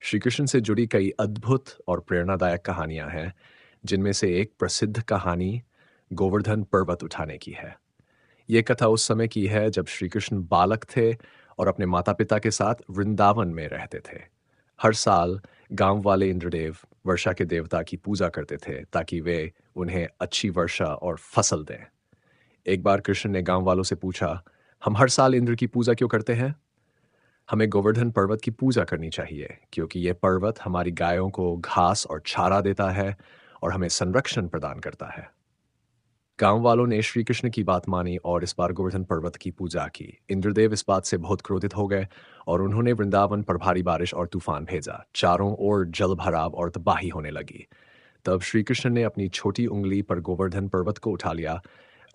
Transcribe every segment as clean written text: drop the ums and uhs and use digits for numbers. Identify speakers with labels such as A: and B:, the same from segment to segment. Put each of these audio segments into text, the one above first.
A: श्री कृष्ण से जुड़ी कई अद्भुत और प्रेरणादायक कहानियां हैं, जिनमें से एक प्रसिद्ध कहानी गोवर्धन पर्वत उठाने की है। ये कथा उस समय की है जब श्री कृष्ण बालक थे और अपने माता-पिता के साथ वृंदावन में रहते थे। हर साल गांव वाले इंद्रदेव वर्षा के देवता की पूजा करते थे ताकि वे उन्हें अच्छी वर्षा और फसल दें। एक बार कृष्ण ने गांव वालों से पूछा, हम हर साल इंद्र की पूजा क्यों करते हैं? हमें गोवर्धन पर्वत की पूजा करनी चाहिए क्योंकि ये पर्वत हमारी गायों को घास और चारा देता है और हमें संरक्षण प्रदान करता है। गांव वालों ने श्री कृष्ण की बात मानी और इस बार गोवर्धन पर्वत की पूजा की। इंद्रदेव इस बात से बहुत क्रोधित हो गए और उन्होंने वृंदावन पर भारी बारिश और तूफान भेजा। चारों ओर जल भराव और तबाही होने लगी। तब श्री कृष्ण ने अपनी छोटी उंगली पर गोवर्धन पर्वत को उठा लिया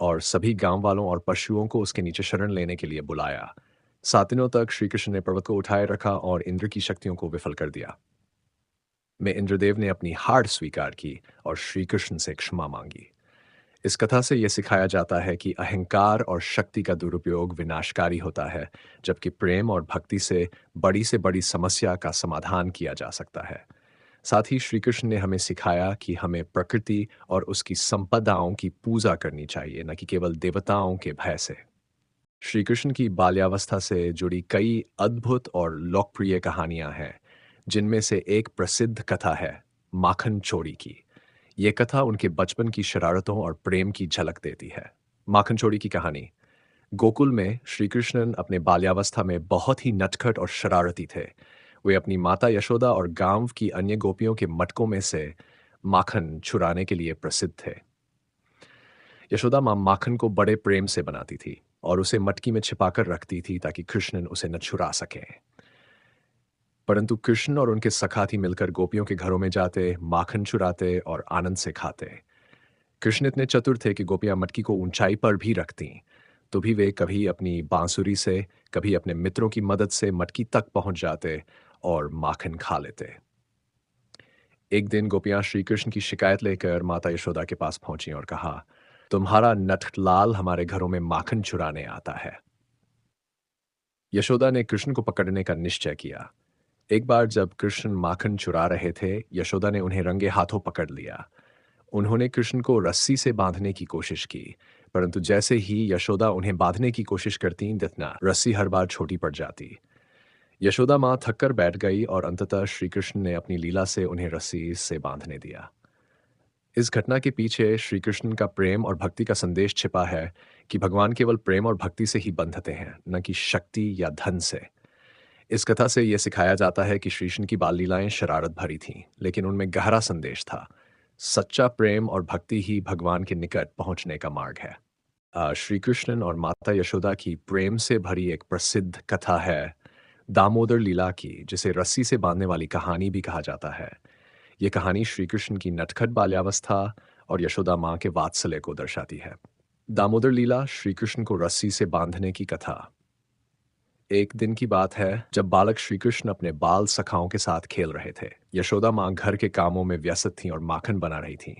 A: और सभी गांव वालों और पशुओं को उसके नीचे शरण लेने के लिए बुलाया। 7 दिनों तक श्री कृष्ण ने पर्वत को उठाए रखा और इंद्र की शक्तियों को विफल कर दिया। में इंद्रदेव ने अपनी हार स्वीकार की और श्री कृष्ण से क्षमा मांगी। इस कथा से यह सिखाया जाता है कि अहंकार और शक्ति का दुरुपयोग विनाशकारी होता है, जबकि प्रेम और भक्ति से बड़ी समस्या का समाधान किया जा सकता है। साथ ही श्री कृष्ण ने हमें सिखाया कि हमें प्रकृति और उसकी संपदाओं की पूजा करनी चाहिए, न कि केवल देवताओं के भय से। श्री कृष्ण की बाल्यावस्था से जुड़ी कई अद्भुत और लोकप्रिय कहानियां हैं, जिनमें से एक प्रसिद्ध कथा है माखन चोरी की। ये कथा उनके बचपन की शरारतों और प्रेम की झलक देती है। माखन चोरी की कहानी। गोकुल में श्री कृष्णन अपने बाल्यावस्था में बहुत ही नटखट और शरारती थे। वे अपनी माता यशोदा और गांव की अन्य गोपियों के मटकों में से माखन चुराने के लिए प्रसिद्ध थे। यशोदा माँ माखन को बड़े प्रेम से बनाती थी और उसे मटकी में छिपाकर रखती थी ताकि कृष्णन उसे न चुरा सके। परंतु कृष्ण और उनके सखाती मिलकर गोपियों के घरों में जाते, माखन चुराते और आनंद से खाते। कृष्ण इतने चतुर थे कि गोपियां मटकी को ऊंचाई पर भी रखतीं, तो भी वे कभी अपनी बांसुरी से, कभी अपने मित्रों की मदद से मटकी तक पहुंच जाते और माखन खा लेते। एक दिन गोपियां श्री कृष्ण की शिकायत लेकर माता यशोदा के पास पहुंची और कहा, तुम्हारा नटलाल हमारे घरों में माखन चुराने आता है। यशोदा ने कृष्ण को पकड़ने का निश्चय किया। एक बार जब कृष्ण माखन चुरा रहे थे, यशोदा ने उन्हें रंगे हाथों पकड़ लिया। उन्होंने कृष्ण को रस्सी से बांधने की कोशिश की, परंतु जैसे ही यशोदा उन्हें बांधने की कोशिश करती, देखना रस्सी हर बार छोटी पड़ जाती। यशोदा माँ थककर बैठ गई और अंततः श्री कृष्ण ने अपनी लीला से उन्हें रस्सी से बांधने दिया। इस घटना के पीछे श्री कृष्ण का प्रेम और भक्ति का संदेश छिपा है कि भगवान केवल प्रेम और भक्ति से ही बंधते हैं, न कि शक्ति या धन से। इस कथा से यह सिखाया जाता है कि श्री कृष्ण की बाल लीलाएं शरारत भरी थीं, लेकिन उनमें गहरा संदेश था। सच्चा प्रेम और भक्ति ही भगवान के निकट पहुंचने का मार्ग है। श्री कृष्णन और माता यशोदा की प्रेम से भरी एक प्रसिद्ध कथा है दामोदर लीला की, जिसे रस्सी से बांधने वाली कहानी भी कहा जाता है। यह कहानी श्री कृष्ण की नटखट बाल्यावस्था और यशोदा माँ के वात्सल्य को दर्शाती है। दामोदर लीला, श्री कृष्ण को रस्सी से बांधने की कथा। एक दिन की बात है जब बालक श्री कृष्ण अपने बाल सखाओं के साथ खेल रहे थे। यशोदा माँ घर के कामों में व्यस्त थीं और माखन बना रही थीं।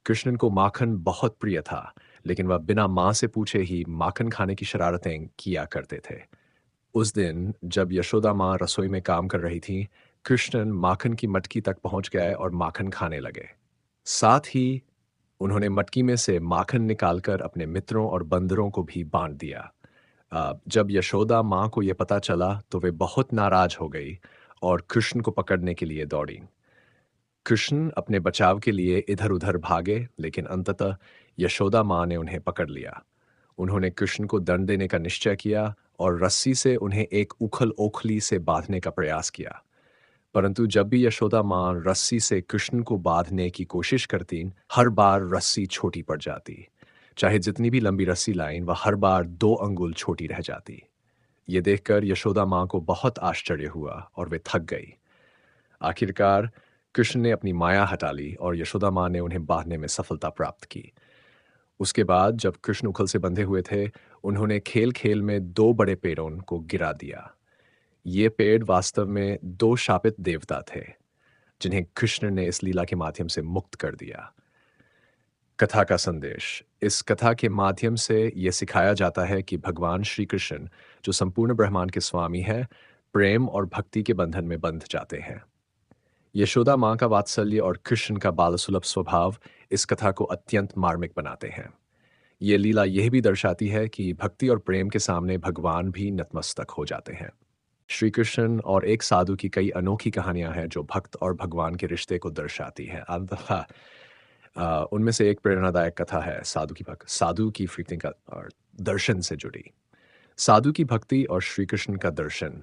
A: कृष्णन को माखन बहुत प्रिय था, लेकिन वह बिना माँ से पूछे ही माखन खाने की शरारतें किया करते थे। उस दिन जब यशोदा माँ रसोई में काम कर रही थीं, कृष्णन माखन की मटकी तक पहुंच गए और माखन खाने लगे। साथ ही उन्होंने मटकी में से माखन निकालकर अपने मित्रों और बंदरों को भी बांट दिया। जब यशोदा माँ को यह पता चला तो वे बहुत नाराज हो गई और कृष्ण को पकड़ने के लिए दौड़ी। कृष्ण अपने बचाव के लिए इधर-उधर भागे, लेकिन अंततः यशोदा माँ ने उन्हें पकड़ लिया। उन्होंने कृष्ण को दंड देने का निश्चय किया और रस्सी से उन्हें एक उखल-ओखली से बांधने का प्रयास किया। परंतु जब भी यशोदा माँ रस्सी से कृष्ण को बांधने की कोशिश करती, हर बार रस्सी छोटी पड़ जाती। चाहे जितनी भी लंबी रस्सी लाईं, वह हर बार 2 अंगुल छोटी रह जाती। ये देखकर यशोदा माँ को बहुत आश्चर्य हुआ और वे थक गई। आखिरकार कृष्ण ने अपनी माया हटा ली और यशोदा माँ ने उन्हें बांधने में सफलता प्राप्त की। उसके बाद जब कृष्ण उखल से बंधे हुए थे, उन्होंने खेल-खेल में 2 बड़े पेड़ों को गिरा दिया। ये पेड़ वास्तव में 2 शापित देवता थे, जिन्हें कृष्ण ने इस लीला के माध्यम से मुक्त कर दिया। कथा का संदेश। इस कथा के माध्यम से यह सिखाया जाता है कि भगवान श्री कृष्ण, जो संपूर्ण ब्रह्मांड के स्वामी हैं, प्रेम और भक्ति के बंधन में बंध जाते हैं। यशोदा माँ का वात्सल्य और कृष्ण का बालसुलभ स्वभाव इस कथा को अत्यंत मार्मिक बनाते हैं। ये लीला यह भी दर्शाती है कि भक्ति और प्रेम के सामने भगवान भी नतमस्तक हो जाते हैं। श्री कृष्ण और एक साधु की कई अनोखी कहानियां हैं जो भक्त और भगवान के रिश्ते को दर्शाती हैं। अंततः उनमें से एक प्रेरणादायक कथा है साधु की प्रीति का और दर्शन से जुड़ी। साधु की भक्ति और श्री कृष्ण का दर्शन।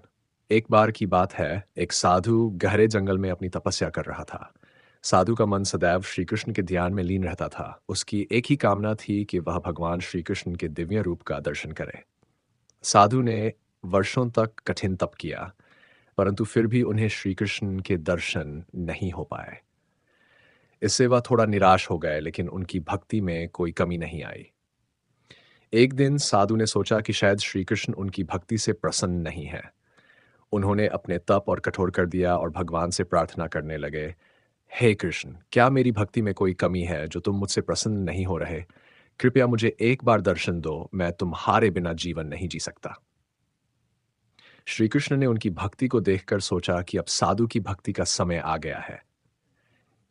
A: एक बार की बात है, एक साधु गहरे जंगल में अपनी तपस्या कर रहा था। साधु का मन सदैव श्री कृष्ण के ध्यान में लीन रहता था। उसकी एक ही कामना थी कि वह भगवान श्री कृष्ण के दिव्य रूप का दर्शन करे। साधु ने वर्षों तक कठिन तप किया, परंतु फिर भी उन्हें श्री कृष्ण के दर्शन नहीं हो पाए। इससे वह थोड़ा निराश हो गए, लेकिन उनकी भक्ति में कोई कमी नहीं आई। एक दिन साधु ने सोचा कि शायद श्री कृष्ण उनकी भक्ति से प्रसन्न नहीं है। उन्होंने अपने तप और कठोर कर दिया और भगवान से प्रार्थना करने लगे, हे कृष्ण, क्या मेरी भक्ति में कोई कमी है जो तुम मुझसे प्रसन्न नहीं हो रहे? कृपया मुझे एक बार दर्शन दो, मैं तुम्हारे बिना जीवन नहीं जी सकता। श्री कृष्ण ने उनकी भक्ति को देखकर सोचा कि अब साधु की भक्ति का समय आ गया है।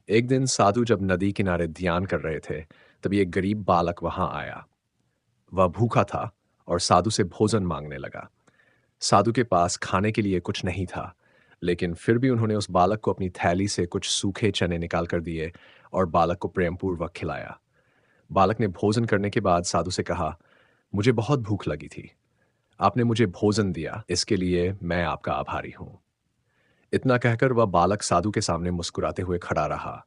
A: एक दिन साधु जब नदी किनारे ध्यान कर रहे थे, तभी एक गरीब बालक वहां आया। वह भूखा था और साधु से भोजन मांगने लगा। साधु के पास खाने के लिए कुछ नहीं था, लेकिन फिर भी उन्होंने उस बालक को अपनी थैली से कुछ सूखे चने निकाल कर दिए और बालक को प्रेमपूर्वक खिलाया। बालक ने भोजन करने के बाद साधु से कहा, मुझे बहुत भूख लगी थी। आपने मुझे भोजन दिया, इसके लिए मैं आपका आभारी हूं। इतना कहकर वह बालक साधु के सामने मुस्कुराते हुए खड़ा रहा।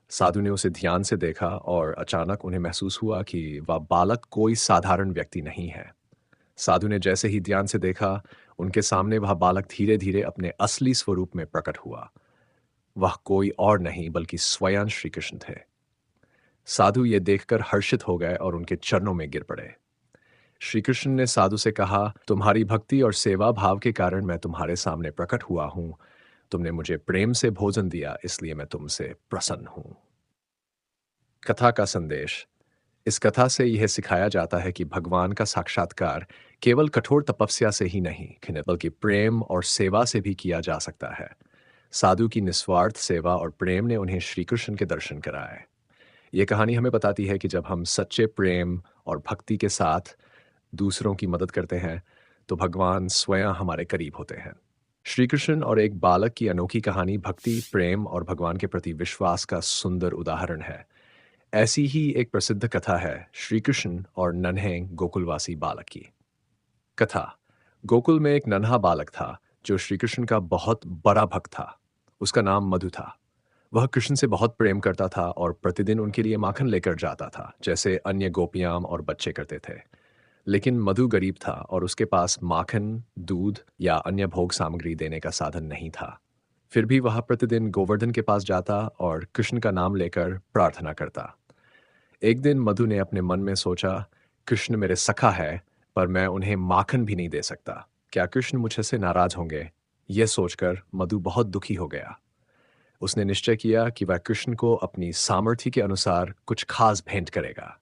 A: साधु ने उसे ध्यान से देखा और अचानक उन्हें महसूस हुआ कि वह बालक कोई साधारण व्यक्ति नहीं है। साधु ने जैसे ही ध्यान से देखा, उनके सामने वह बालक धीरे धीरे अपने असली स्वरूप में प्रकट हुआ। वह कोई और नहीं बल्कि स्वयं श्री कृष्ण थे। साधु ये देखकर हर्षित हो गए और उनके चरणों में गिर पड़े। श्री कृष्ण ने साधु से कहा, तुम्हारी भक्ति और सेवा भाव के कारण मैं तुम्हारे सामने प्रकट हुआ हूं। तुमने मुझे प्रेम से भोजन दिया, इसलिए मैं तुमसे प्रसन्न हूं। कथा का संदेश। इस कथा से यह सिखाया जाता है कि भगवान का साक्षात्कार केवल कठोर तपस्या से ही नहीं, बल्कि प्रेम और सेवा से भी किया जा सकता है। साधु की निस्वार्थ सेवा और प्रेम ने उन्हें श्री कृष्ण के दर्शन कराए। ये कहानी हमें बताती है कि जब हम सच्चे प्रेम और भक्ति के साथ दूसरों की मदद करते हैं, तो भगवान स्वयं हमारे करीब होते हैं। श्री कृष्ण और एक बालक की अनोखी कहानी भक्ति, प्रेम और भगवान के प्रति विश्वास का सुंदर उदाहरण है। ऐसी ही एक प्रसिद्ध कथा है श्री कृष्ण और नन्हे गोकुलवासी बालक की। कथा। गोकुल में एक नन्हा बालक था जो श्री कृष्ण का बहुत बड़ा भक्त था। उसका नाम मधु था। वह कृष्ण से बहुत प्रेम करता था और प्रतिदिन उनके लिए माखन लेकर जाता था, जैसे अन्य गोपियां और बच्चे करते थे। लेकिन मधु गरीब था और उसके पास माखन, दूध या अन्य भोग सामग्री देने का साधन नहीं था। फिर भी वह प्रतिदिन गोवर्धन के पास जाता और कृष्ण का नाम लेकर प्रार्थना करता। एक दिन मधु ने अपने मन में सोचा, कृष्ण मेरे सखा है, पर मैं उन्हें माखन भी नहीं दे सकता। क्या कृष्ण मुझसे नाराज होंगे? यह सोचकर मधु बहुत दुखी हो गया। उसने निश्चय किया कि वह कृष्ण को अपनी सामर्थ्य के अनुसार कुछ खास भेंट करेगा।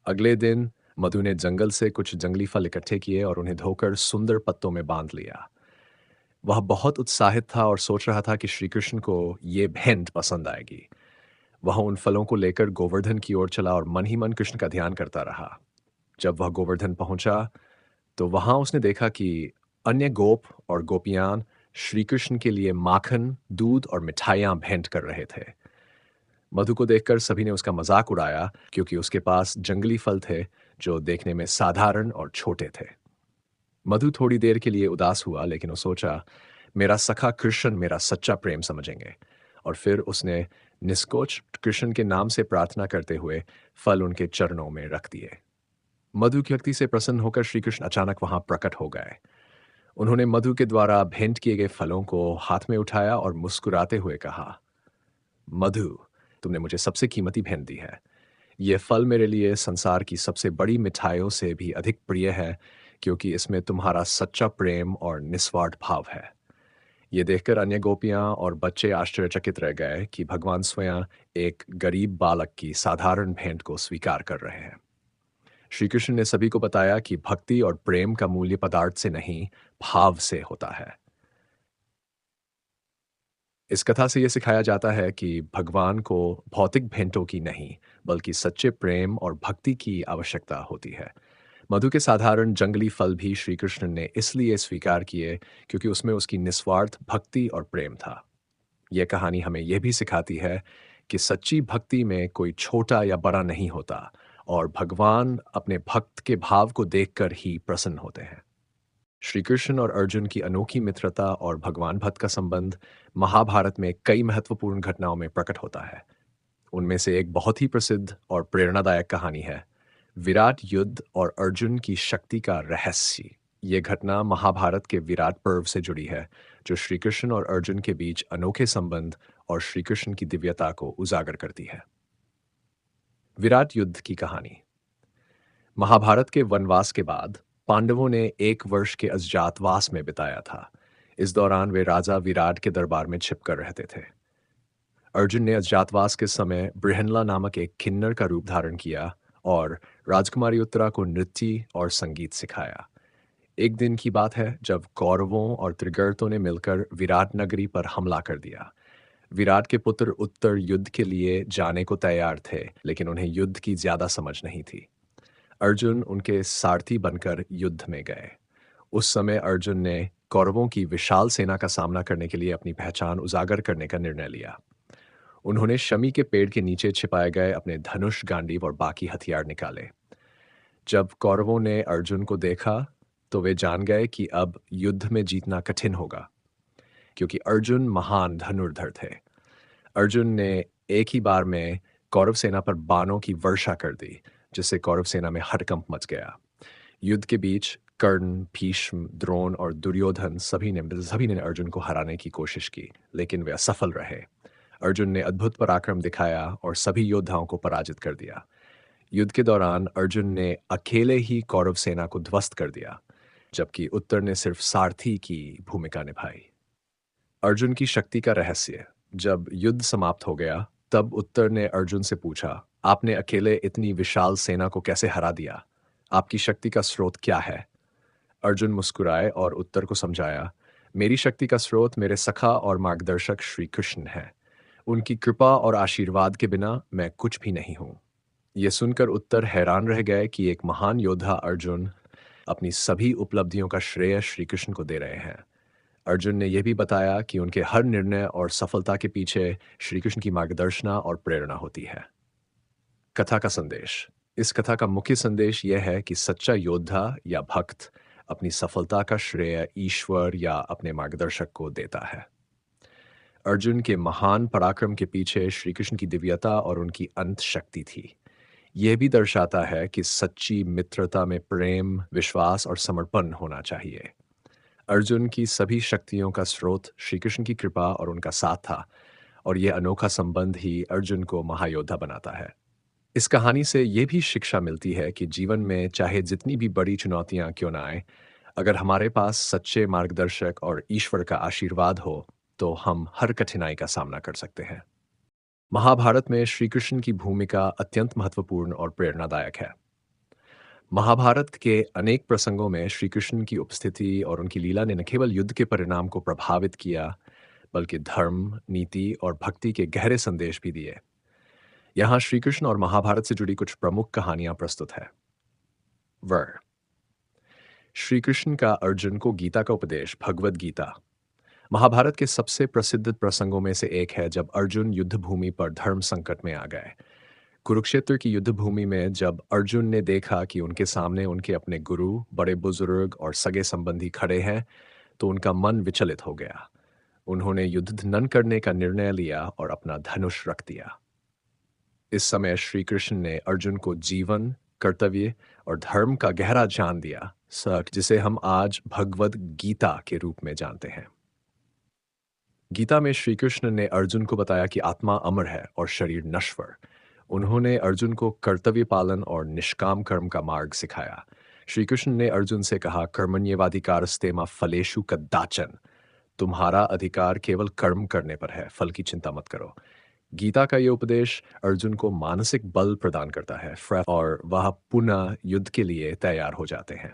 A: अगले दिन मधु ने जंगल से कुछ जंगली फल इकट्ठे किए और उन्हें धोकर सुंदर पत्तों में बांध लिया। वह बहुत उत्साहित था और सोच रहा था कि श्री कृष्ण को ये भेंट पसंद आएगी। वह उन फलों को लेकर गोवर्धन की ओर चला और मन ही मन कृष्ण का ध्यान करता रहा। जब वह गोवर्धन पहुंचा, तो वहां उसने देखा कि अन्य गोप और गोपियां श्री कृष्ण के लिए माखन, दूध और मिठाइयां भेंट कर रहे थे। मधु को देखकर सभी ने उसका मजाक उड़ाया, क्योंकि उसके पास जंगली फल थे जो देखने में साधारण और छोटे थे। मधु थोड़ी देर के लिए उदास हुआ, लेकिन वो सोचा, मेरा सखा कृष्ण मेरा सच्चा प्रेम समझेंगे। और फिर उसने निष्कोच कृष्ण के नाम से प्रार्थना करते हुए फल उनके चरणों में रख दिए। मधु की भक्ति से प्रसन्न होकर श्री कृष्ण अचानक वहां प्रकट हो गए। उन्होंने मधु के द्वारा भेंट किए गए फलों को हाथ में उठाया और मुस्कुराते हुए कहा, मधु, तुमने मुझे सबसे कीमती भेंट दी है। ये फल मेरे लिए संसार की सबसे बड़ी मिठाइयों से भी अधिक प्रिय है, क्योंकि इसमें तुम्हारा सच्चा प्रेम और निस्वार्थ भाव है। ये देखकर अन्य गोपियां और बच्चे आश्चर्यचकित रह गए कि भगवान स्वयं एक गरीब बालक की साधारण भेंट को स्वीकार कर रहे हैं। श्री कृष्ण ने सभी को बताया कि भक्ति और प्रेम का मूल्य पदार्थ से नहीं, भाव से होता है। इस कथा से ये सिखाया जाता है कि भगवान को भौतिक भेंटों की नहीं, बल्कि सच्चे प्रेम और भक्ति की आवश्यकता होती है। मधु के साधारण जंगली फल भी श्री कृष्ण ने इसलिए स्वीकार किए क्योंकि उसमें उसकी निस्वार्थ भक्ति और प्रेम था। यह कहानी हमें यह भी सिखाती है कि सच्ची भक्ति में कोई छोटा या बड़ा नहीं होता और भगवान अपने भक्त के भाव को देखकर ही प्रसन्न होते हैं। श्री कृष्ण और अर्जुन की अनोखी मित्रता और भगवान भक्त का संबंध महाभारत में कई महत्वपूर्ण घटनाओं में प्रकट होता है। उनमें से एक बहुत ही प्रसिद्ध और प्रेरणादायक कहानी है विराट युद्ध और अर्जुन की शक्ति का रहस्य। ये घटना महाभारत के विराट पर्व से जुड़ी है, जो श्री कृष्ण और अर्जुन के बीच अनोखे संबंध और श्री कृष्ण की दिव्यता को उजागर करती है। विराट युद्ध की कहानी। महाभारत के वनवास के बाद पांडवों ने 1 वर्ष के अज्ञातवास में बिताया था। इस दौरान वे राजा विराट के दरबार में छिपकर रहते थे। अर्जुन ने अज्ञातवास के समय बृहन्ला नामक एक किन्नर का रूप धारण किया और राजकुमारी उत्तरा को नृत्य और संगीत सिखाया। एक दिन की बात है जब कौरवों और त्रिगर्तों ने मिलकर विराट नगरी पर हमला कर दिया। विराट के पुत्र उत्तर युद्ध के लिए जाने को तैयार थे, लेकिन उन्हें युद्ध की ज्यादा समझ नहीं थी। अर्जुन उनके सारथी बनकर युद्ध में गए। उस समय अर्जुन ने कौरवों की विशाल सेना का सामना करने के लिए अपनी पहचान उजागर करने का निर्णय लिया। उन्होंने शमी के पेड़ के नीचे छिपाए गए अपने धनुष, गांडीव और बाकी हथियार निकाले। जब कौरवों ने अर्जुन को देखा, तो वे जान गए कि अब युद्ध में जीतना कठिन होगा, क्योंकि अर्जुन महान धनुर्धर थे। अर्जुन ने एक ही बार में कौरव सेना पर बाणों की वर्षा कर दी, जिससे कौरव सेना में हड़कंप मच गया। युद्ध के बीच कर्ण, भीष्म, द्रोण और दुर्योधन सभी ने अर्जुन को हराने की कोशिश की, लेकिन वे असफल रहे। अर्जुन ने अद्भुत पराक्रम दिखाया और सभी योद्धाओं को पराजित कर दिया। युद्ध के दौरान अर्जुन ने अकेले ही कौरव सेना को ध्वस्त कर दिया, जबकि उत्तर ने सिर्फ सारथी की भूमिका निभाई। अर्जुन की शक्ति का रहस्य। जब युद्ध समाप्त हो गया, तब उत्तर ने अर्जुन से पूछा, आपने अकेले इतनी विशाल सेना को कैसे हरा दिया? आपकी शक्ति का स्रोत क्या है? अर्जुन मुस्कुराए और उत्तर को समझाया, मेरी शक्ति का स्रोत मेरे सखा और मार्गदर्शक श्री कृष्ण है। उनकी कृपा और आशीर्वाद के बिना मैं कुछ भी नहीं हूं। यह सुनकर उत्तर हैरान रह गए कि एक महान योद्धा अर्जुन अपनी सभी उपलब्धियों का श्रेय श्री कृष्ण को दे रहे हैं। अर्जुन ने यह भी बताया कि उनके हर निर्णय और सफलता के पीछे श्री कृष्ण की मार्गदर्शना और प्रेरणा होती है। कथा का संदेश। इस कथा का मुख्य संदेश यह है कि सच्चा योद्धा या भक्त अपनी सफलता का श्रेय ईश्वर या अपने मार्गदर्शक को देता है। अर्जुन के महान पराक्रम के पीछे श्री कृष्ण की दिव्यता और उनकी अंत शक्ति थी। यह भी दर्शाता है कि सच्ची मित्रता में प्रेम, विश्वास और समर्पण होना चाहिए। अर्जुन की सभी शक्तियों का स्रोत श्री कृष्ण की कृपा और उनका साथ था, और यह अनोखा संबंध ही अर्जुन को महायोद्धा बनाता है। इस कहानी से यह भी शिक्षा मिलती है कि जीवन में चाहे जितनी भी बड़ी चुनौतियां क्यों ना आए, अगर हमारे पास सच्चे मार्गदर्शक और ईश्वर का आशीर्वाद हो, तो हम हर कठिनाई का सामना कर सकते हैं। महाभारत में श्री कृष्ण की भूमिका अत्यंत महत्वपूर्ण और प्रेरणादायक है। महाभारत के अनेक प्रसंगों में श्री कृष्ण की उपस्थिति और उनकी लीला ने न केवल युद्ध के परिणाम को प्रभावित किया, बल्कि धर्म, नीति और भक्ति के गहरे संदेश भी दिए। यहाँ श्री कृष्ण और महाभारत से जुड़ी कुछ प्रमुख कहानियां प्रस्तुत है। वर श्री कृष्ण का अर्जुन को गीता का उपदेश, भगवद गीता। महाभारत के सबसे प्रसिद्ध प्रसंगों में से एक है जब अर्जुन युद्ध भूमि पर धर्म संकट में आ गए। कुरुक्षेत्र की युद्ध भूमि में जब अर्जुन ने देखा कि उनके सामने उनके अपने गुरु, बड़े बुजुर्ग और सगे संबंधी खड़े हैं, तो उनका मन विचलित हो गया। उन्होंने युद्ध न करने का निर्णय लिया और अपना धनुष रख दिया। इस समय श्री कृष्ण ने अर्जुन को जीवन, कर्तव्य और धर्म का गहरा ज्ञान दिया, जिसे हम आज भगवद गीता के रूप में जानते हैं। गीता में श्री कृष्ण ने अर्जुन को बताया कि आत्मा अमर है और शरीर नश्वर। उन्होंने अर्जुन को कर्तव्य पालन और निष्काम कर्म का मार्ग सिखाया। श्री कृष्ण ने अर्जुन से कहा, कर्मण्येवाधिकारस्ते मा फलेषु कदाचन। तुम्हारा अधिकार केवल कर्म करने पर है, फल की चिंता मत करो। गीता का यह उपदेश अर्जुन को मानसिक बल प्रदान करता है और वह पुनः युद्ध के लिए तैयार हो जाते हैं।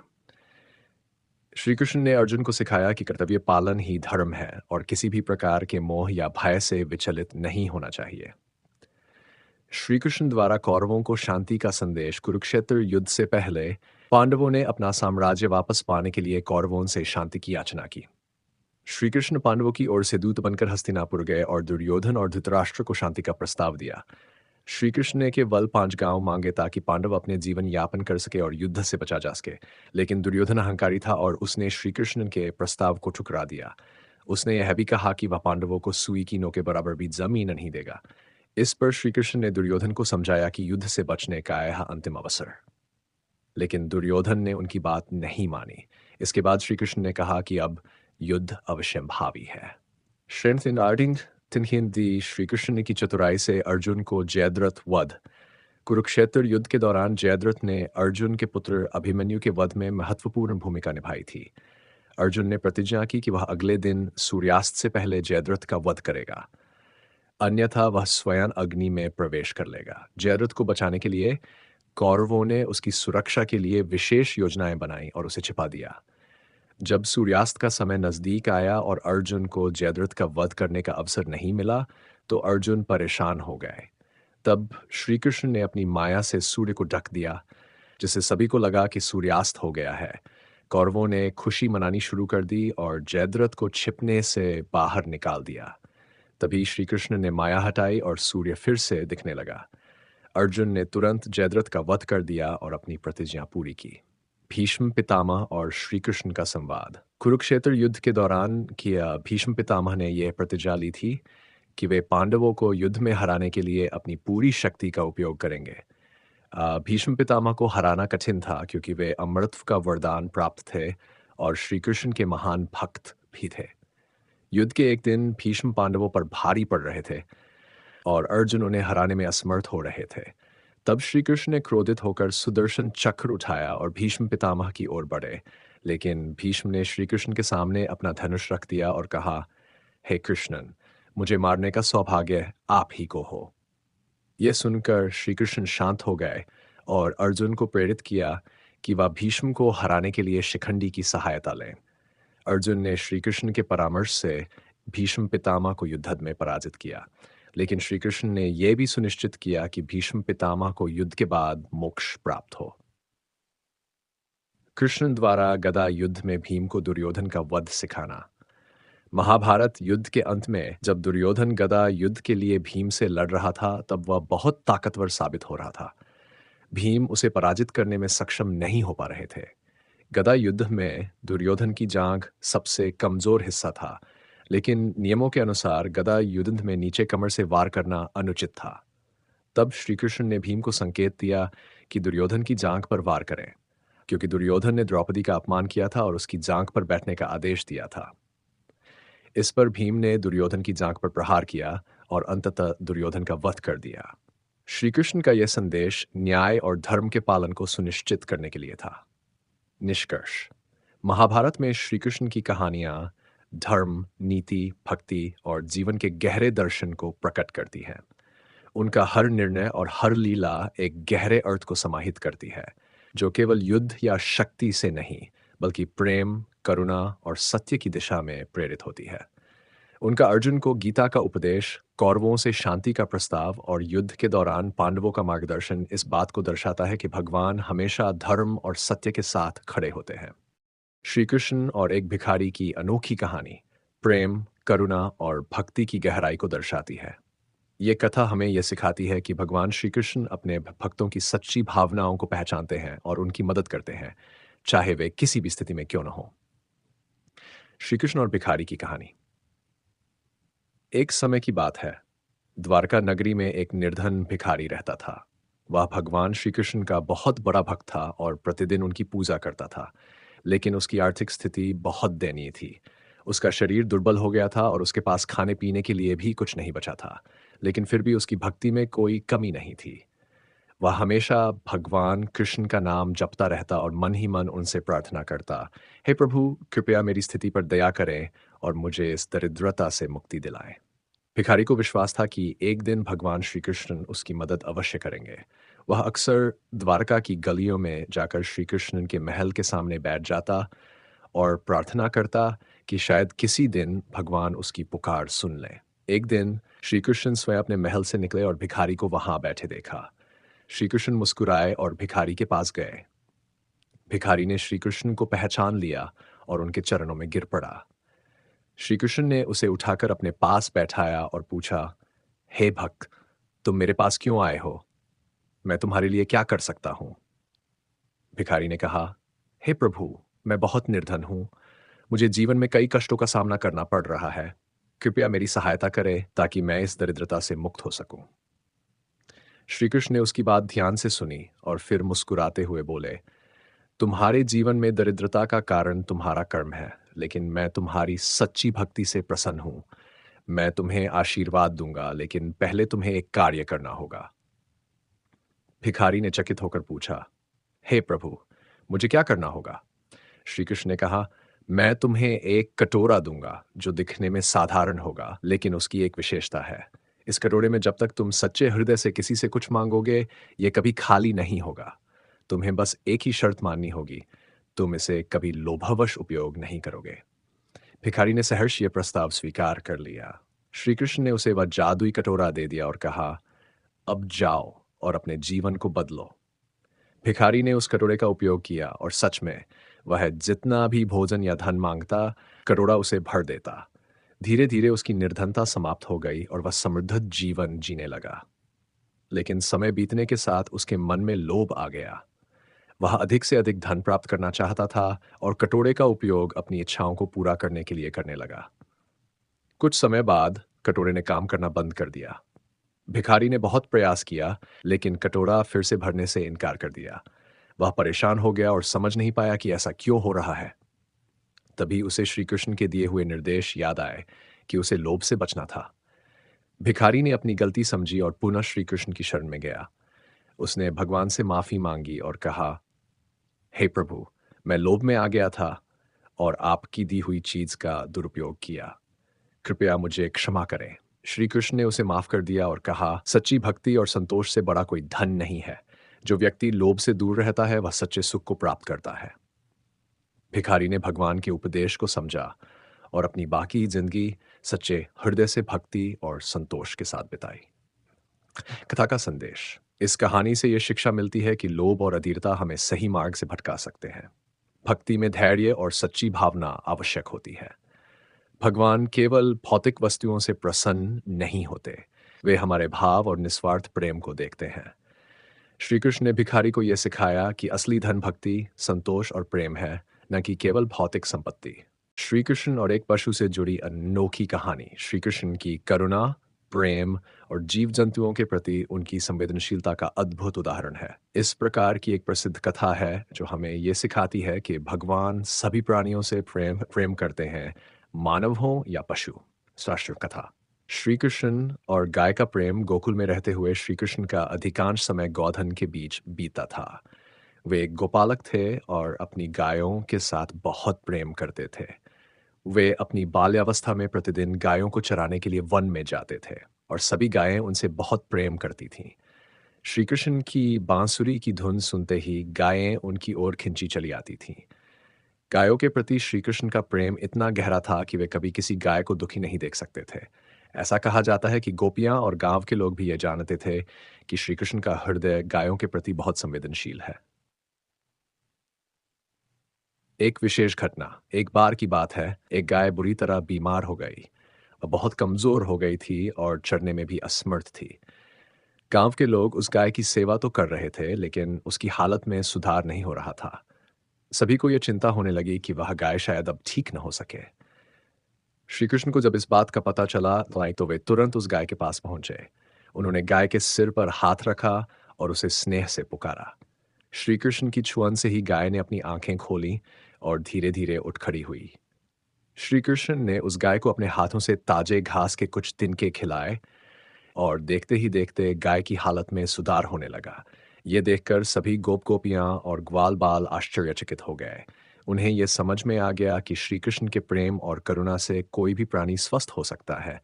A: श्री कृष्ण ने अर्जुन को सिखाया कि कर्तव्य पालन ही धर्म है और किसी भी प्रकार के मोह या भय से विचलित नहीं होना चाहिए। श्री कृष्ण द्वारा कौरवों को शांति का संदेश। कुरुक्षेत्र युद्ध से पहले पांडवों ने अपना साम्राज्य वापस पाने के लिए कौरवों से शांति की याचना की। श्री कृष्ण पांडवों की ओर से दूत बनकर हस्तिनापुर गए और दुर्योधन और धृतराष्ट्र को शांति का प्रस्ताव दिया। श्री कृष्ण ने केवल 5 गांव मांगे ताकि पांडव अपने जीवन यापन कर सके और युद्ध से बचा जा सके। लेकिन दुर्योधन अहंकारी था और उसने श्री कृष्ण के प्रस्ताव को ठुकरा दिया। उसने यह भी कहा कि वह पांडवों को सुई की नोक के बराबर भी जमीन नहीं देगा। इस पर श्री कृष्ण ने दुर्योधन को समझाया कि युद्ध से बचने का यह अंतिम अवसर। लेकिन दुर्योधन ने उनकी बात नहीं मानी। इसके बाद श्री कृष्ण ने कहा कि अब युद्ध अवश्यंभावी है। Strength in Arding दी श्री कृष्ण की चतुराई से अर्जुन को जयद्रथ वध। कुरुक्षेत्र युद्ध के दौरान जयद्रथ ने अर्जुन के पुत्र अभिमन्यु के वध में महत्वपूर्ण भूमिका निभाई थी। अर्जुन ने प्रतिज्ञा की कि वह अगले दिन सूर्यास्त से पहले जयद्रथ का वध करेगा, अन्यथा वह स्वयं अग्नि में प्रवेश कर लेगा। जयद्रथ को बचाने के लिए कौरवों ने उसकी सुरक्षा के लिए विशेष योजनाएं बनाई और उसे छिपा दिया। जब सूर्यास्त का समय नजदीक आया और अर्जुन को जयद्रथ का वध करने का अवसर नहीं मिला, तो अर्जुन परेशान हो गए। तब श्री कृष्ण ने अपनी माया से सूर्य को ढक दिया, जिससे सभी को लगा कि सूर्यास्त हो गया है। कौरवों ने खुशी मनानी शुरू कर दी और जयद्रथ को छिपने से बाहर निकाल दिया। तभी श्री कृष्ण ने माया हटाई और सूर्य फिर से दिखने लगा। अर्जुन ने तुरंत जयद्रथ का वध कर दिया और अपनी प्रतिज्ञा पूरी की। भीष्म पितामह और श्री कृष्ण का संवाद। कुरुक्षेत्र युद्ध के दौरान किया भीष्म पितामह ने यह प्रतिज्ञा ली थी कि वे पांडवों को युद्ध में हराने के लिए अपनी पूरी शक्ति का उपयोग करेंगे। भीष्म पितामह को हराना कठिन था क्योंकि वे अमरत्व का वरदान प्राप्त थे और श्री कृष्ण के महान भक्त भी थे। युद्ध के एक दिन भीष्म पांडवों पर भारी पड़ रहे थे और अर्जुन उन्हें हराने में असमर्थ हो रहे थे। तब श्री कृष्ण ने क्रोधित होकर सुदर्शन चक्र उठाया और भीष्म पितामह की ओर बढ़े। लेकिन भीष्म ने श्री कृष्ण के सामने अपना धनुष रख दिया और कहा, हे कृष्णन, मुझे मारने का सौभाग्य आप ही को हो। यह सुनकर श्री कृष्ण शांत हो गए और अर्जुन को प्रेरित किया कि वह भीष्म को हराने के लिए शिखंडी की सहायता लें। अर्जुन ने श्री कृष्ण के परामर्श से भीष्म पितामह को युद्ध में पराजित किया। लेकिन श्री कृष्ण ने यह भी सुनिश्चित किया कि भीष्म पितामह को युद्ध के बाद मोक्ष प्राप्त हो। कृष्ण द्वारा गदा युद्ध में भीम को दुर्योधन का वध सिखाना। महाभारत युद्ध के अंत में जब दुर्योधन गदा युद्ध के लिए भीम से लड़ रहा था, तब वह बहुत ताकतवर साबित हो रहा था। भीम उसे पराजित करने में सक्षम नहीं हो पा रहे थे। गदा युद्ध में दुर्योधन की जांघ सबसे कमजोर हिस्सा था, लेकिन नियमों के अनुसार गदा युद्ध में नीचे कमर से वार करना अनुचित था। तब श्री कृष्ण ने भीम को संकेत दिया कि दुर्योधन की जांघ पर वार करें, क्योंकि दुर्योधन ने द्रौपदी का अपमान किया था और उसकी जांघ पर बैठने का आदेश दिया था। इस पर भीम ने दुर्योधन की जांघ पर प्रहार किया और अंततः दुर्योधन का वध कर दिया। श्री कृष्ण का यह संदेश न्याय और धर्म के पालन को सुनिश्चित करने के लिए था। निष्कर्ष। महाभारत में श्री कृष्ण की कहानियां धर्म, नीति, भक्ति और जीवन के गहरे दर्शन को प्रकट करती हैं। उनका हर निर्णय और हर लीला एक गहरे अर्थ को समाहित करती है, जो केवल युद्ध या शक्ति से नहीं, बल्कि प्रेम, करुणा और सत्य की दिशा में प्रेरित होती है। उनका अर्जुन को गीता का उपदेश, कौरवों से शांति का प्रस्ताव और युद्ध के दौरान पांडवों का मार्गदर्शन इस बात को दर्शाता है कि भगवान हमेशा धर्म और सत्य के साथ खड़े होते हैं। श्री कृष्ण और एक भिखारी की अनोखी कहानी प्रेम, करुणा और भक्ति की गहराई को दर्शाती है। ये कथा हमें यह सिखाती है कि भगवान श्री कृष्ण अपने भक्तों की सच्ची भावनाओं को पहचानते हैं और उनकी मदद करते हैं, चाहे वे किसी भी स्थिति में क्यों न हो। श्री कृष्ण और भिखारी की कहानी। एक समय की बात है, द्वारका नगरी में एक निर्धन भिखारी रहता था। वह भगवान श्री कृष्ण का बहुत बड़ा भक्त था और प्रतिदिन उनकी पूजा करता था, लेकिन उसकी आर्थिक स्थिति बहुत दयनीय थी। उसका शरीर दुर्बल हो गया था और उसके पास खाने पीने के लिए भी कुछ नहीं बचा था, लेकिन फिर भी उसकी भक्ति में कोई कमी नहीं थी। वह हमेशा भगवान कृष्ण का नाम जपता रहता और मन ही मन उनसे प्रार्थना करता, हे प्रभु, कृपया मेरी स्थिति पर दया करें और मुझे इस दरिद्रता से मुक्ति दिलाएं। भिखारी को विश्वास था कि एक दिन भगवान श्री कृष्ण उसकी मदद अवश्य करेंगे। वह अक्सर द्वारका की गलियों में जाकर श्री कृष्ण के महल के सामने बैठ जाता और प्रार्थना करता कि शायद किसी दिन भगवान उसकी पुकार सुन लें। एक दिन श्री कृष्ण स्वयं अपने महल से निकले और भिखारी को वहां बैठे देखा। श्री कृष्ण मुस्कुराए और भिखारी के पास गए। भिखारी ने श्री कृष्ण को पहचान लिया और उनके चरणों में गिर पड़ा। श्री कृष्ण ने उसे उठाकर अपने पास बैठाया और पूछा, हे भक्त, तुम मेरे पास क्यों आए हो? मैं तुम्हारे लिए क्या कर सकता हूं? भिखारी ने कहा, हे प्रभु, मैं बहुत निर्धन हूं। मुझे जीवन में कई कष्टों का सामना करना पड़ रहा है। कृपया मेरी सहायता करें ताकि मैं इस दरिद्रता से मुक्त हो सकूं। श्री कृष्ण ने उसकी बात ध्यान से सुनी और फिर मुस्कुराते हुए बोले, तुम्हारे जीवन में दरिद्रता का कारण तुम्हारा कर्म है, लेकिन मैं तुम्हारी सच्ची भक्ति से प्रसन्न हूं। मैं तुम्हें आशीर्वाद दूंगा, लेकिन पहले तुम्हें एक कार्य करना होगा। भिखारी ने चकित होकर पूछा, हे प्रभु, मुझे क्या करना होगा? श्री कृष्ण ने कहा, मैं तुम्हें एक कटोरा दूंगा जो दिखने में साधारण होगा, लेकिन उसकी एक विशेषता है। इस कटोरे में जब तक तुम सच्चे हृदय से किसी से कुछ मांगोगे, ये कभी खाली नहीं होगा। तुम्हें बस एक ही शर्त माननी होगी, तुम इसे कभी लोभावश उपयोग नहीं करोगे। भिखारी ने सहर्ष ये प्रस्ताव स्वीकार कर लिया। श्री कृष्ण ने उसे वह जादुई कटोरा दे दिया और कहा, अब जाओ और अपने जीवन को बदलो। भिखारी ने उस कटोरे का उपयोग किया और सच में वह जितना भी भोजन या धन मांगता, कटोरा उसे भर देता। धीरे धीरे उसकी निर्धनता समाप्त हो गई और वह समृद्ध जीवन जीने लगा। लेकिन समय बीतने के साथ उसके मन में लोभ आ गया। वह अधिक से अधिक धन प्राप्त करना चाहता था और कटोरे का उपयोग अपनी इच्छाओं को पूरा करने के लिए करने लगा। कुछ समय बाद कटोरे ने काम करना बंद कर दिया। भिखारी ने बहुत प्रयास किया, लेकिन कटोरा फिर से भरने से इनकार कर दिया। वह परेशान हो गया और समझ नहीं पाया कि ऐसा क्यों हो रहा है। तभी उसे श्री कृष्ण के दिए हुए निर्देश याद आए कि उसे लोभ से बचना था। भिखारी ने अपनी गलती समझी और पुनः श्री कृष्ण की शरण में गया। उसने भगवान से माफी मांगी और कहा, हे प्रभु, मैं लोभ में आ गया था और आपकी दी हुई चीज का दुरुपयोग किया। कृपया मुझे क्षमा करें। श्री कृष्ण ने उसे माफ कर दिया और कहा, सच्ची भक्ति और संतोष से बड़ा कोई धन नहीं है। जो व्यक्ति लोभ से दूर रहता है वह सच्चे सुख को प्राप्त करता है। भिखारी ने भगवान के उपदेश को समझा और अपनी बाकी जिंदगी सच्चे हृदय से भक्ति और संतोष के साथ बिताई। कथा का संदेश। इस कहानी से यह शिक्षा मिलती है कि लोभ और अधीरता हमें सही मार्ग से भटका सकते हैं। भक्ति में धैर्य और सच्ची भावना आवश्यक होती है। भगवान केवल भौतिक वस्तुओं से प्रसन्न नहीं होते, वे हमारे भाव और निस्वार्थ प्रेम को देखते हैं। श्री कृष्ण ने भिखारी को यह सिखाया कि असली धन भक्ति, संतोष और प्रेम है, न कि केवल भौतिक संपत्ति। श्री कृष्ण और एक पशु से जुड़ी अनोखी कहानी श्री कृष्ण की करुणा, प्रेम और जीव जंतुओं के प्रति उनकी संवेदनशीलता का अद्भुत उदाहरण है। इस प्रकार की एक प्रसिद्ध कथा है जो हमें ये सिखाती है कि भगवान सभी प्राणियों से प्रेम प्रेम करते हैं, मानव हो या पशु। राष्ट्र कथा। श्री कृष्ण और गाय का प्रेम। गोकुल में रहते हुए श्री कृष्ण का अधिकांश समय गौधन के बीच बीता था। वे एक गोपालक थे और अपनी गायों के साथ बहुत प्रेम करते थे। वे अपनी बाल्यावस्था में प्रतिदिन गायों को चराने के लिए वन में जाते थे और सभी गायें उनसे बहुत प्रेम करती थीं। श्री कृष्ण की बांसुरी की धुन सुनते ही गायें उनकी ओर खिंची चली आती थीं। गायों के प्रति श्री कृष्ण का प्रेम इतना गहरा था कि वे कभी किसी गाय को दुखी नहीं देख सकते थे। ऐसा कहा जाता है कि गोपियां और गांव के लोग भी ये जानते थे कि श्री कृष्ण का हृदय गायों के प्रति बहुत संवेदनशील है। एक विशेष घटना। एक बार की बात है, एक गाय बुरी तरह बीमार हो गई। वह बहुत कमजोर हो गई थी और चरने में भी असमर्थ थी। गांव के लोग उस गाय की सेवा तो कर रहे थे, लेकिन उसकी हालत में सुधार नहीं हो रहा था। सभी को यह चिंता होने लगी कि वह गाय शायद अब ठीक न हो सके। श्री कृष्ण को जब इस बात का पता चला तो वे तुरंत उस गाय के पास पहुंचे। उन्होंने गाय के सिर पर हाथ रखा और उसे स्नेह से पुकारा। श्री कृष्ण की छुअन से ही गाय ने अपनी आंखें खोली और धीरे धीरे उठ खड़ी हुई। श्री कृष्ण ने उस गाय को अपने हाथों से ताजे घास के कुछ तिनके खिलाए और देखते ही देखते गाय की हालत में सुधार होने लगा। ये देखकर सभी गोप गोपियां और ग्वाल बाल आश्चर्यचकित हो गए। उन्हें यह समझ में आ गया कि श्री कृष्ण के प्रेम और करुणा से कोई भी प्राणी स्वस्थ हो सकता है।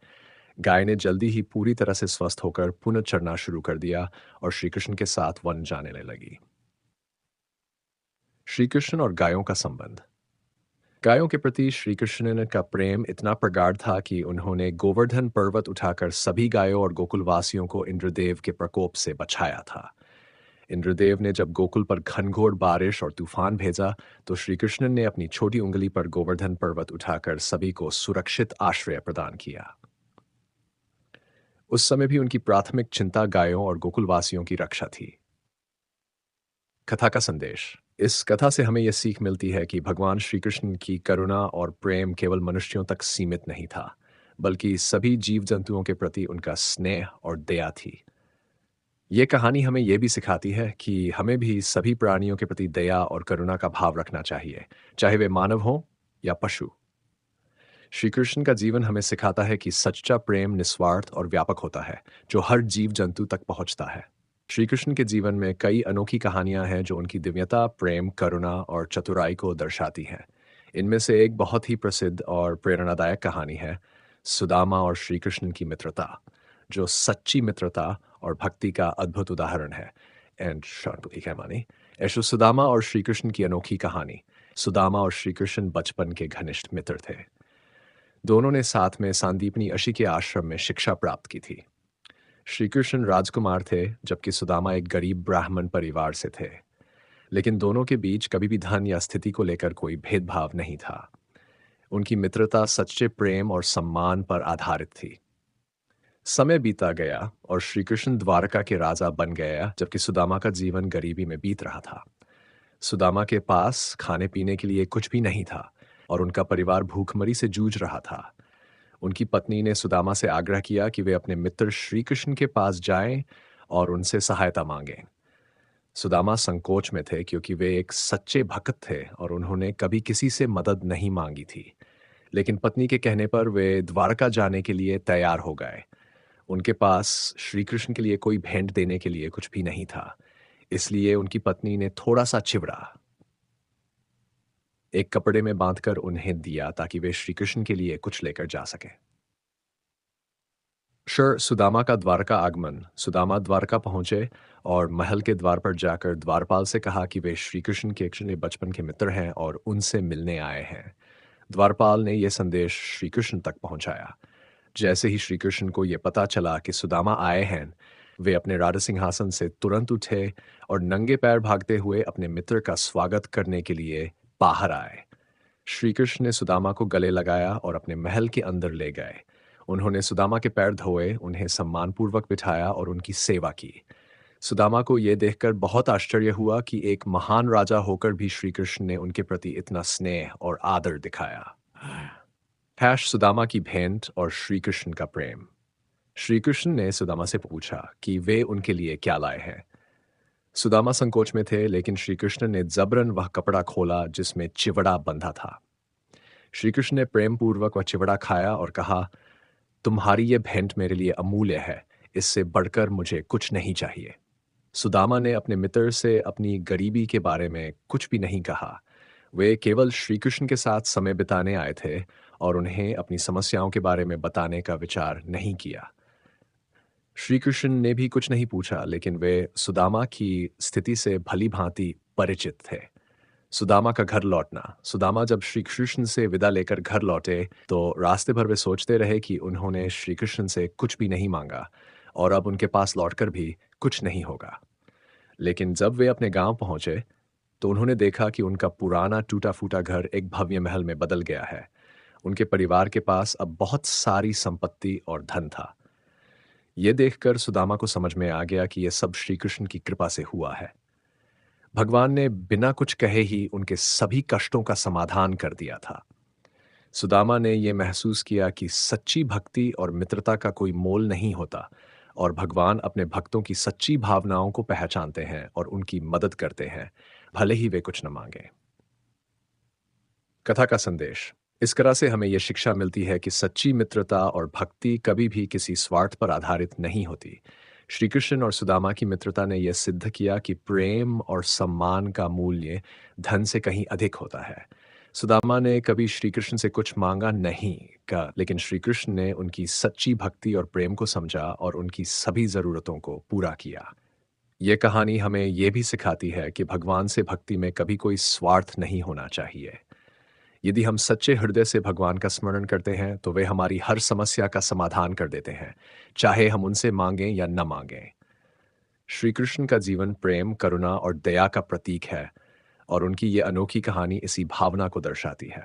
A: गाय ने जल्दी ही पूरी तरह से स्वस्थ होकर पुनः चरना शुरू कर दिया और श्री कृष्ण के साथ वन जाने लगी। श्री कृष्ण और गायों का संबंध। गायों के प्रति श्री कृष्ण का प्रेम इतना प्रगाढ़ था कि उन्होंने गोवर्धन पर्वत उठाकर सभी गायों और गोकुलवासियों को इंद्रदेव के प्रकोप से बचाया था। इंद्रदेव ने जब गोकुल पर घनघोर बारिश और तूफान भेजा, तो श्री कृष्ण ने अपनी छोटी उंगली पर गोवर्धन पर्वत उठाकर सभी को सुरक्षित आश्रय प्रदान किया। उस समय भी उनकी प्राथमिक चिंता गायों और गोकुलवासियों की रक्षा थी। कथा का संदेश। इस कथा से हमें यह सीख मिलती है कि भगवान श्री कृष्ण की करुणा और प्रेम केवल मनुष्यों तक सीमित नहीं था, बल्कि सभी जीव जंतुओं के प्रति उनका स्नेह और दया थी। ये कहानी हमें यह भी सिखाती है कि हमें भी सभी प्राणियों के प्रति दया और करुणा का भाव रखना चाहिए, चाहे वे मानव हों या पशु। श्री कृष्ण का जीवन हमें सिखाता है कि सच्चा प्रेम निस्वार्थ और व्यापक होता है, जो हर जीव जंतु तक पहुंचता है। श्री कृष्ण के जीवन में कई अनोखी कहानियां हैं जो उनकी दिव्यता, प्रेम, करुणा और चतुराई को दर्शाती हैं। इनमें से एक बहुत ही प्रसिद्ध और प्रेरणादायक कहानी है सुदामा और श्री कृष्ण की मित्रता, जो सच्ची मित्रता और भक्ति का अद्भुत उदाहरण है। एंड शॉर्टली क्या मानी ऐशो सुदामा और श्री कृष्ण की अनोखी कहानी। सुदामा और श्री कृष्ण बचपन के घनिष्ठ मित्र थे। दोनों ने साथ में सांदीपनी ऋषि के आश्रम में शिक्षा प्राप्त की थी। श्री कृष्ण राजकुमार थे, जबकि सुदामा एक गरीब ब्राह्मण परिवार से थे। लेकिन दोनों के बीच कभी भी धन या स्थिति को लेकर कोई भेदभाव नहीं था। उनकी मित्रता सच्चे प्रेम और सम्मान पर आधारित थी। समय बीता गया और श्री कृष्ण द्वारका के राजा बन गया, जबकि सुदामा का जीवन गरीबी में बीत रहा था। सुदामा के पास खाने पीने के लिए कुछ भी नहीं था और उनका परिवार भूखमरी से जूझ रहा था। उनकी पत्नी ने सुदामा से आग्रह किया कि वे अपने मित्र श्री कृष्ण के पास जाएं और उनसे सहायता मांगें। सुदामा संकोच में थे, क्योंकि वे एक सच्चे भक्त थे और उन्होंने कभी किसी से मदद नहीं मांगी थी। लेकिन पत्नी के कहने पर वे द्वारका जाने के लिए तैयार हो गए। उनके पास श्री कृष्ण के लिए कोई भेंट देने के लिए कुछ भी नहीं था, इसलिए उनकी पत्नी ने थोड़ा सा चिवड़ा एक कपड़े में बांधकर उन्हें दिया, ताकि वे श्री कृष्ण के लिए कुछ लेकर जा सकें। सुदामा का द्वारका आगमन। सुदामा द्वारका पहुंचे और महल के द्वार पर जाकर द्वारपाल से कहा कि वे श्री कृष्ण के एक्चुअली बचपन के मित्र हैं और उनसे मिलने आए हैं। द्वारपाल ने यह संदेश श्री कृष्ण तक पहुंचाया। जैसे ही श्री कृष्ण को यह पता चला कि सुदामा आए हैं, वे अपने राज सिंहासन से तुरंत उठे और नंगे पैर भागते हुए अपने मित्र का स्वागत करने के लिए बाहर आए। श्री कृष्ण ने सुदामा को गले लगाया और अपने महल के अंदर ले गए। उन्होंने सुदामा के पैर धोए, उन्हें सम्मानपूर्वक बिठाया और उनकी सेवा की। सुदामा को यह देखकर बहुत आश्चर्य हुआ कि एक महान राजा होकर भी श्री कृष्ण ने उनके प्रति इतना स्नेह और आदर दिखाया। सुदामा की भेंट और श्री कृष्ण का प्रेम। श्री कृष्ण ने सुदामा से पूछा कि वे उनके लिए क्या लाए हैं। सुदामा संकोच में थे, लेकिन श्री कृष्ण ने जबरन वह कपड़ा खोला जिसमें चिवड़ा बंधा था। श्री कृष्ण ने प्रेम पूर्वक वह चिवड़ा खाया और कहा, तुम्हारी ये भेंट मेरे लिए अमूल्य है, इससे बढ़कर मुझे कुछ नहीं चाहिए। सुदामा ने अपने मित्र से अपनी गरीबी के बारे में कुछ भी नहीं कहा। वे केवल श्री कृष्ण के साथ समय बिताने आए थे और उन्हें अपनी समस्याओं के बारे में बताने का विचार नहीं किया। श्री कृष्ण ने भी कुछ नहीं पूछा, लेकिन वे सुदामा की स्थिति से भली भांति परिचित थे। सुदामा का घर लौटना। सुदामा जब श्री कृष्ण से विदा लेकर घर लौटे, तो रास्ते भर वे सोचते रहे कि उन्होंने श्री कृष्ण से कुछ भी नहीं मांगा और अब उनके पास लौटकर भी कुछ नहीं होगा। लेकिन जब वे अपने गांव पहुंचे, तो उन्होंने देखा कि उनका पुराना टूटा-फूटा घर एक भव्य महल में बदल गया है। उनके परिवार के पास अब बहुत सारी संपत्ति और धन था। यह देखकर सुदामा को समझ में आ गया कि यह सब श्री कृष्ण की कृपा से हुआ है। भगवान ने बिना कुछ कहे ही उनके सभी कष्टों का समाधान कर दिया था। सुदामा ने यह महसूस किया कि सच्ची भक्ति और मित्रता का कोई मोल नहीं होता और भगवान अपने भक्तों की सच्ची भावनाओं को पहचानते हैं और उनकी मदद करते हैं, भले ही वे कुछ न मांगे। कथा का संदेश। इस तरह से हमें यह शिक्षा मिलती है कि सच्ची मित्रता और भक्ति कभी भी किसी स्वार्थ पर आधारित नहीं होती। श्री कृष्ण और सुदामा की मित्रता ने यह सिद्ध किया कि प्रेम और सम्मान का मूल्य धन से कहीं अधिक होता है। सुदामा ने कभी श्री कृष्ण से कुछ मांगा नहीं का, लेकिन श्री कृष्ण ने उनकी सच्ची भक्ति और प्रेम को समझा और उनकी सभी जरूरतों को पूरा किया। यह कहानी हमें यह भी सिखाती है कि भगवान से भक्ति में कभी कोई स्वार्थ नहीं होना चाहिए। यदि हम सच्चे हृदय से भगवान का स्मरण करते हैं तो वे हमारी हर समस्या का समाधान कर देते हैं, चाहे हम उनसे मांगें या न मांगें। श्री कृष्ण का जीवन प्रेम, करुणा और दया का प्रतीक है और उनकी ये अनोखी कहानी इसी भावना को दर्शाती है।